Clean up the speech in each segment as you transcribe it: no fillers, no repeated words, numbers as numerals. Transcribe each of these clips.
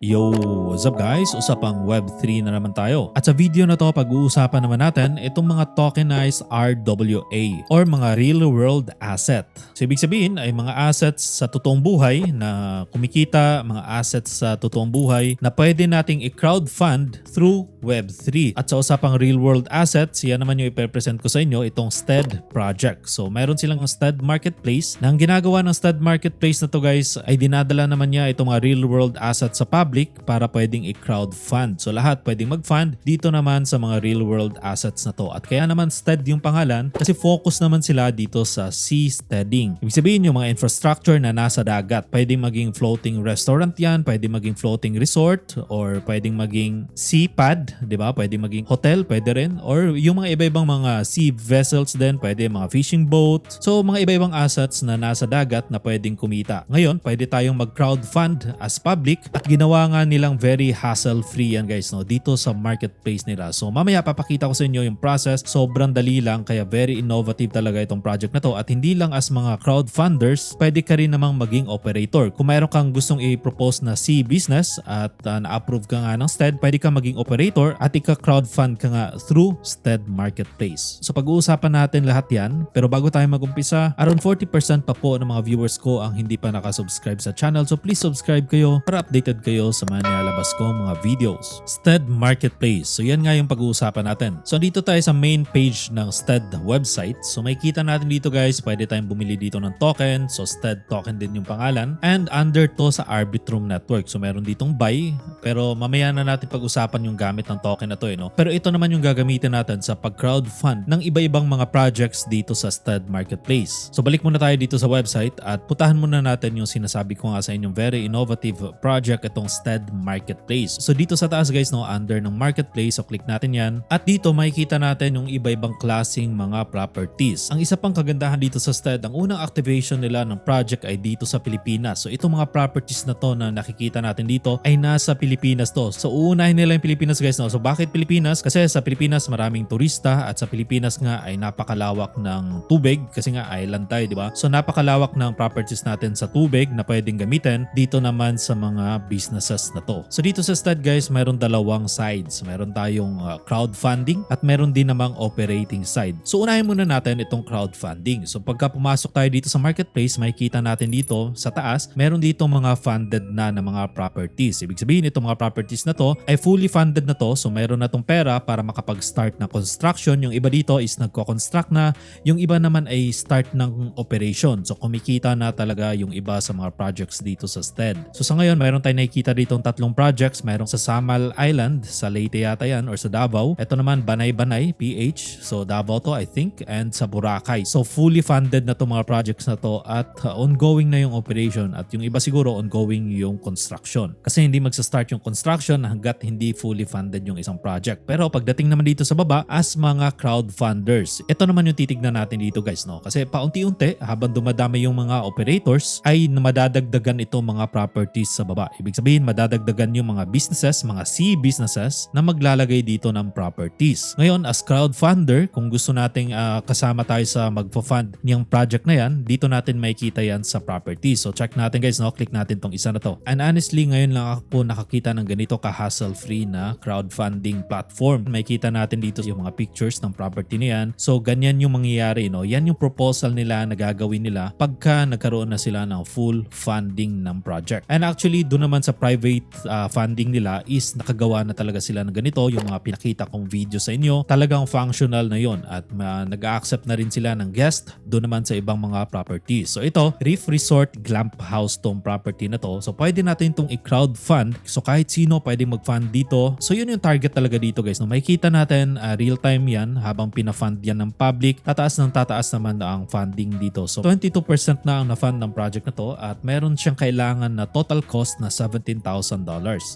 Yo! What's up guys? Usapang Web3 na naman tayo. At sa video na to, pag-uusapan naman natin itong mga tokenized RWA or mga real world asset. So ibig sabihin ay mga assets sa totoong buhay na kumikita, mga assets sa totoong buhay na pwede nating i-crowdfund through Web3. At sa usapang real world assets, yan naman yung i-present ko sa inyo, itong STED project. So meron silang STED marketplace na ang ginagawa ng STED marketplace na to guys ay dinadala naman niya itong mga real world assets sa public para pwedeng i-crowdfund. So lahat pwedeng mag-fund dito naman sa mga real world assets na to. At kaya naman STED yung pangalan kasi focus naman sila dito sa seasteading. Ibig sabihin yung mga infrastructure na nasa dagat. Pwedeng maging floating restaurant yan, pwedeng maging floating resort, or pwedeng maging sea pad, di ba? Pwedeng maging hotel, pwede rin. Or yung mga iba-ibang mga sea vessels din, pwede mga fishing boat. So mga iba-ibang assets na nasa dagat na pwedeng kumita. Ngayon, pwede tayong mag-crowdfund as public at ginawa nga nilang very hassle-free yan guys no, dito sa marketplace nila. So mamaya papakita ko sa inyo yung process. Sobrang dali lang kaya very innovative talaga itong project na to. At hindi lang as mga crowdfunders, pwede ka rin namang maging operator. Kung mayroon kang gustong i-propose na sea business at na-approve ka nga ng STED, pwede ka maging operator at ika-crowdfund ka nga through STED Marketplace. So pag-uusapan natin lahat yan. Pero bago tayo mag-umpisa, around 40% pa po ng mga viewers ko ang hindi pa nakasubscribe sa channel. So please subscribe kayo para updated kayo sa mga nilalabas ko mga videos. STED Marketplace. So yan nga yung pag-uusapan natin. So dito tayo sa main page ng STED website. So makikita natin dito guys, pwede tayong bumili dito ng token. So STED token din yung pangalan. And under to sa Arbitrum Network. So meron ditong buy. Pero mamaya na natin pag-usapan yung gamit ng token na to. No? Pero ito naman yung gagamitin natin sa pag-crowdfund ng iba-ibang mga projects dito sa STED Marketplace. So balik muna tayo dito sa website at putahan muna natin yung sinasabi ko nga sa inyong very innovative project, itong STED Marketplace. So dito sa taas guys no, under ng marketplace, so click natin yan. At dito makikita natin yung iba-ibang klaseng mga properties. Ang isa pang kagandahan dito sa STED, ang unang activation nila ng project ay dito sa Pilipinas. So itong mga properties na to na nakikita natin dito ay nasa Pilipinas to. So uunahin nila yung Pilipinas guys no. So bakit Pilipinas? Kasi sa Pilipinas maraming turista at sa Pilipinas nga ay napakalawak ng tubig kasi nga island tayo, di ba? So napakalawak ng properties natin sa tubig na pwedeng gamitin dito naman sa mga businesses na to. So dito sa STED guys, mayroon dalawang sides. Meron tayong crowdfunding at meron din namang operating side. So unahin muna natin itong crowdfunding. So pagka pumasok tayo dito sa marketplace, makikita natin dito sa taas, meron dito mga funded na mga properties. Ibig sabihin itong mga properties na to ay fully funded na to. So meron na tong pera para makapag-start na construction. Yung iba dito is nagko-construct na. Yung iba naman ay start ng operation. So kumikita na talaga yung iba sa mga projects dito sa STED. So sa ngayon, mayroon tayong nakikita dito tatlong projects. Mayroong sa Samal Island, sa Leyte yata yan, or sa Davao. Ito naman, Banay-Banay, PH. So Davao to, I think. And sa Boracay. So fully funded na itong mga projects na to at ongoing na yung operation. At yung iba siguro, ongoing yung construction. Kasi hindi magsa-start yung construction hanggat hindi fully funded yung isang project. Pero pagdating naman dito sa baba, as mga crowdfunders, ito naman yung titignan natin dito guys, no? Kasi paunti-unti, habang dumadami yung mga operators, ay madadagdagan itong mga properties sa baba. Ibig sabihin, madadagdagan yung mga businesses, mga sea businesses na maglalagay dito ng properties. Ngayon, as crowdfunder, kung gusto nating kasama tayo sa magpo-fund niyang project na yan, dito natin makikita yan sa properties. So check natin guys, no? Click natin tong isa na to. And honestly, ngayon lang ako nakakita ng ganito ka-hassle-free na crowdfunding platform. Makikita natin dito yung mga pictures ng property na yan. So ganyan yung mangyayari, no? Yan yung proposal nila na gagawin nila pagka nagkaroon na sila ng full funding ng project. And actually, doon naman sa private funding nila is nakagawa na talaga sila ng ganito. Yung mga pinakita kong video sa inyo, talagang functional na yon at nag-accept na rin sila ng guest doon naman sa ibang mga properties. So ito, Reef Resort Glamp House tong property na to. So pwede natin itong i-crowdfund. So kahit sino pwede mag-fund dito. So yun yung target talaga dito guys. No? Makikita natin real time yan habang pinafund yan ng public. Tataas naman ang funding dito. So 22% na ang na-fund ng project na to at meron siyang kailangan na total cost na $17,000.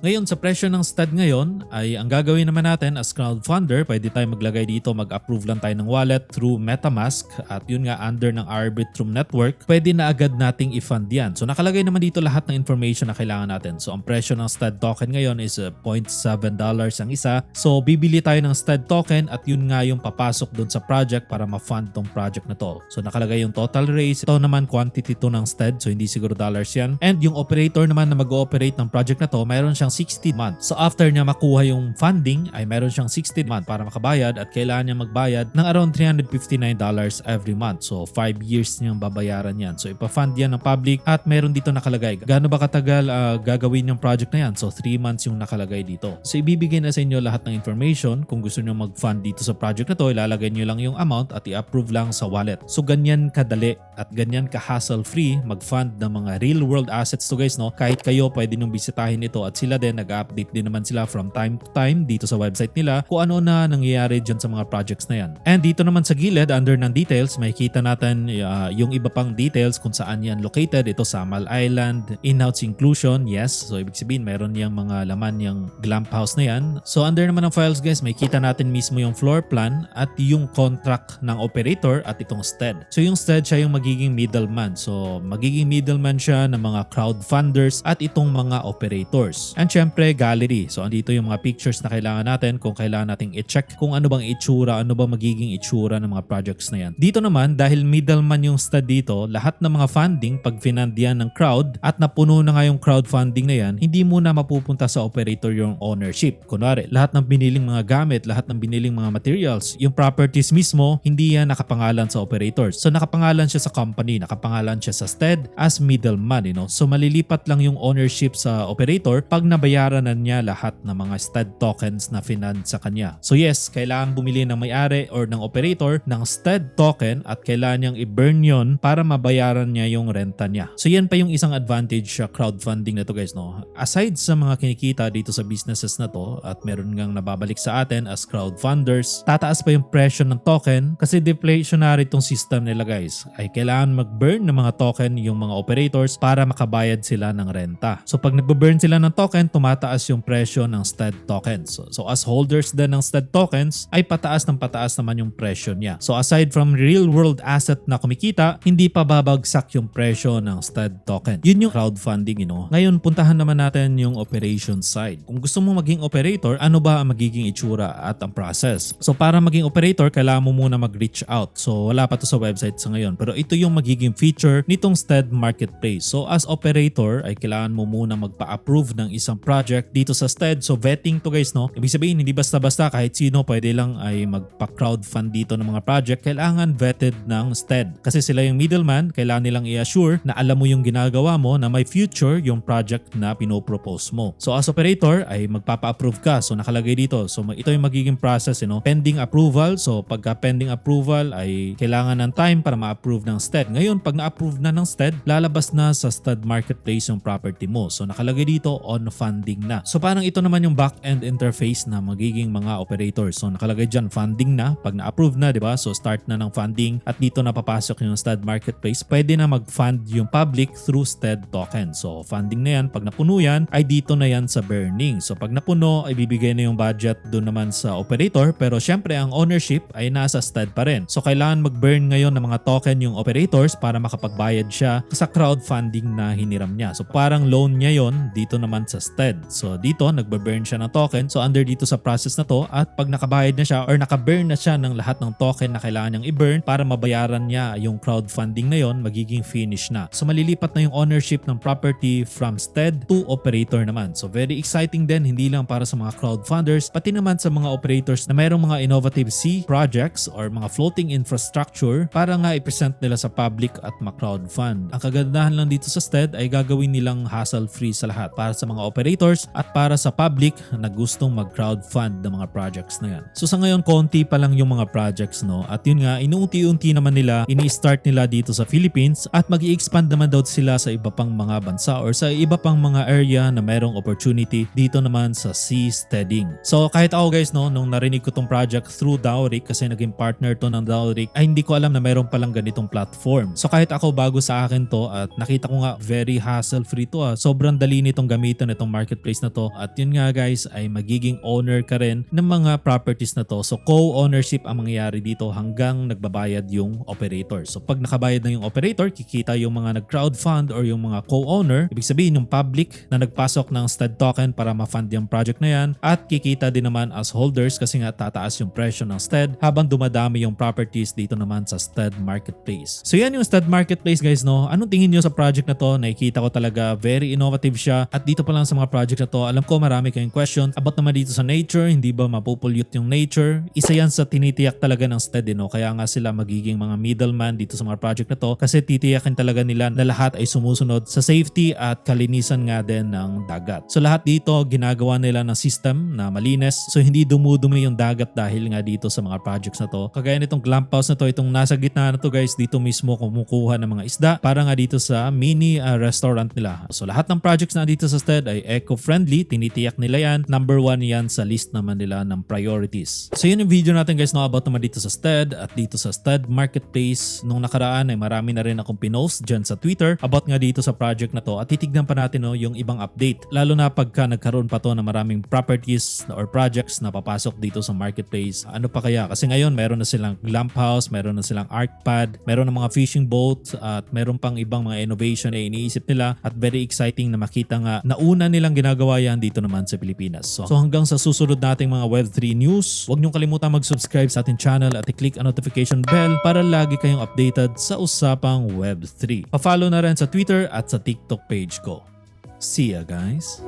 Ngayon sa presyo ng STED ngayon ay ang gagawin naman natin as crowdfunder, pwede tayo maglagay dito, mag-approve lang tayo ng wallet through MetaMask at yun nga under ng Arbitrum Network, pwede na agad nating i-fund yan. So nakalagay naman dito lahat ng information na kailangan natin. So ang presyo ng STED token ngayon is $0.7 ang isa. So bibili tayo ng STED token at yun nga yung papasok dun sa project para ma-fund tong project na to. So nakalagay yung total raise. Ito naman quantity to ng STED, so hindi siguro dollars yan. And yung operator naman na mag-ooperate ng project na to, mayroon siyang 60 months. So after niya makuha yung funding ay mayroon siyang 60 months para makabayad at kailangan niya magbayad ng around $359 every month. So 5 years niyang babayaran yan. So ipa-fund yan ng public at meron dito nakalagay. Gaano ba katagal gagawin yung project na yan? So 3 months yung nakalagay dito. So ibibigay na sa inyo lahat ng information. Kung gusto niyo mag-fund dito sa project na to, ilalagay niyo lang yung amount at i-approve lang sa wallet. So ganyan kadali at ganyan ka-hassle-free mag-fund ng mga real-world assets to guys, no? Kahit kayo pwede nung bisitahin ito at sila din nag-update din naman sila from time to time dito sa website nila kung ano na nangyayari dyan sa mga projects na yan. And dito naman sa gilid under ng details, makikita natin yung iba pang details kung saan yan located. Ito Samal Island, in-house inclusion, yes. So ibig sabihin meron yung mga laman yung glamp house na yan. So under naman ng files guys, makikita natin mismo yung floor plan at yung contract ng operator at itong STED. So yung STED siya yung magiging middleman. So magiging middleman siya ng mga crowdfunders at itong mga operators. And syempre gallery. So andito yung mga pictures na kailangan natin kung kailangan nating i-check kung ano bang itsura, ano ba magiging itsura ng mga projects na yan. Dito naman dahil middleman yung STED dito, lahat ng mga funding pag finand yan ng crowd at napuno na nga yung crowdfunding na yan, hindi muna mapupunta sa operator yung ownership. Kunwari, lahat ng biniling mga gamit, lahat ng biniling mga materials, yung properties mismo, hindi yan nakapangalan sa operators. So nakapangalan siya sa company, nakapangalan siya sa STED as middleman, you know. So malilipat lang yung ownership sa operator pag nabayaran na niya lahat ng mga STED tokens na finand sa kanya. So yes, kailangan bumili ng may-ari or ng operator ng STED token at kailangan niyang i-burn yun para mabayaran niya yung renta niya. So yan pa yung isang advantage sa crowdfunding na to guys, no. Aside sa mga kinikita dito sa businesses na to at meron ngang nababalik sa atin as crowdfunders, tataas pa yung presyo ng token kasi deflationary itong system nila guys. Ay kailangan mag-burn ng mga token yung mga operators para makabayad sila ng renta. So pag nag-burn sila ng token, tumataas yung presyo ng STED tokens. So as holders din ng STED tokens, ay pataas naman yung presyo niya. So aside from real world asset na kumikita, hindi pa babagsak yung presyo ng STED token. Yun yung crowdfunding, you know. Ngayon, puntahan naman natin yung operation side. Kung gusto mo maging operator, ano ba ang magiging itsura at ang process? So para maging operator, kailangan mo muna mag-reach out. So wala pa to sa website sa ngayon. Pero ito yung magiging feature nitong STED Marketplace. So as operator, ay kailangan mo muna magpa-approve ng isang project dito sa STED. So vetting to guys, no? Ibig sabihin, hindi basta-basta kahit sino pwede lang ay magpa-crowdfund dito ng mga project. Kailangan vetted ng STED. Kasi sila yung middleman, kailangan nilang i-assure na alam mo yung ginagawa mo na may future yung project na pinopropose mo. So as operator, ay magpapa-approve ka. So nakalagay dito. So ito yung magiging process, you know? Pending approval. So pagka pending approval ay kailangan ng time para ma-approve ng STED. Ngayon, pag na-approve na ng STED, lalabas na sa STED Marketplace yung property mo. So nakalagay dito on funding na. So parang ito naman yung back-end interface na magiging mga operators. So nakalagay dyan funding na. Pag na-approve na, di ba? So start na ng funding at dito na papasok yung STED Marketplace. Pwede na mag-fund yung public through STED token. So funding na yan. Pag napuno yan, ay dito na yan sa burning. So pag napuno, ay bibigay na yung budget doon naman sa operator. Pero syempre, ang ownership ay nasa STED pa rin. So kailangan mag-burn ngayon ng mga token yung operators para makapagbayad siya sa crowdfunding na hiniram niya. So parang loan niya yon dito naman sa STED. So dito, nagbe-burn siya ng token. So under dito sa process na to at pag nakabayad na siya or naka-burn na siya ng lahat ng token na kailangan niyang i-burn para mabayaran niya yung crowdfunding na yon, magiging finish na. So malilipat na yung ownership ng property from STED to operator naman. So very exciting din, hindi lang para sa mga crowdfunders, pati naman sa mga operators na mayroong mga innovative C projects or mga floating infrastructure para nga i-present nila sa public at ma-crowdfund. Ang kagandahan lang dito sa STED ay gagawin nilang hassle-free sa lahat para sa mga operators at para sa public na gustong mag-crowdfund ng mga projects na yan. So sa ngayon, konti pa lang yung mga projects, no? At yun nga, inuunti-unti naman nila, ini-start nila dito sa Philippines at mag-i-expand naman daw sila sa iba pang mga bansa or sa iba pang mga area na mayroong opportunity dito naman sa C-Steading. So kahit ako guys, no, nung narinig ko tong project through Dowric kasi naging partner to ng Dowric, ay hindi ko alam na mayroon palang ganitong platform. So kahit ako bago sa akin to at nakita ko nga very hassle-free to. Sobrang dali nitong gamitin itong marketplace na to. At yun nga guys, ay magiging owner ka rin ng mga properties na to. So co-ownership ang mangyayari dito hanggang nagbabayad yung operator. So pag nakabayad na yung operator, kikita yung mga nag-crowdfund or yung mga co-owner. Ibig sabihin yung public na nagpasok ng STED token para ma-fund yung project na yan. At kikita din naman as holders kasi nga tataas yung presyo ng STED habang dumadami yung properties dito naman sa STED Marketplace. So yan yung STED Marketplace guys, no? Anong tingin nyo sa project na to? Nakikita ko talaga very innovative siya. At dito pa lang sa mga project na to, alam ko marami kayong question about naman dito sa nature, hindi ba mapupollute yung nature? Isa yan sa tinitiyak talaga ng STED, no? Kaya nga sila magiging mga middleman dito sa mga project na to kasi titiyakin talaga nila na lahat ay sumusunod sa safety at kalinisan nga din ng dagat. So lahat dito ginagawa nila ng system na malinis, so hindi dumudumi yung dagat dahil nga dito sa mga projects na to. Kagaya nitong clamp house na to, itong nasa gitna na to guys, dito mismo kumukuha ng mga isda para nga dito sa mini restaurant nila. So lahat ng projects na dito sa STED ay eco-friendly, tinitiyak nila yan. Number 1 yan sa list naman nila ng priorities. So yun yung video natin guys, no, about naman dito sa STED at dito sa STED Marketplace. Nung nakaraan ay marami na rin akong pinost dyan sa Twitter about nga dito sa project na to at titignan pa natin, no, yung ibang update. Lalo na pagka nagkaroon pa to na maraming properties or projects na papasok dito sa marketplace. Ano pa kaya? Kasi ngayon meron na silang glamp house, meron na silang arcpad, meron na mga fishing boat at meron pang ibang mga innovation na iniisip nila at very exciting na makita nga na una nilang ginagawa yan dito naman sa Pilipinas. So hanggang sa susunod nating mga Web3 news, huwag niyong kalimutan mag-subscribe sa ating channel at i-click ang notification bell para lagi kayong updated sa usapang Web3. Pa-follow na rin sa Twitter at sa TikTok page ko. See ya guys!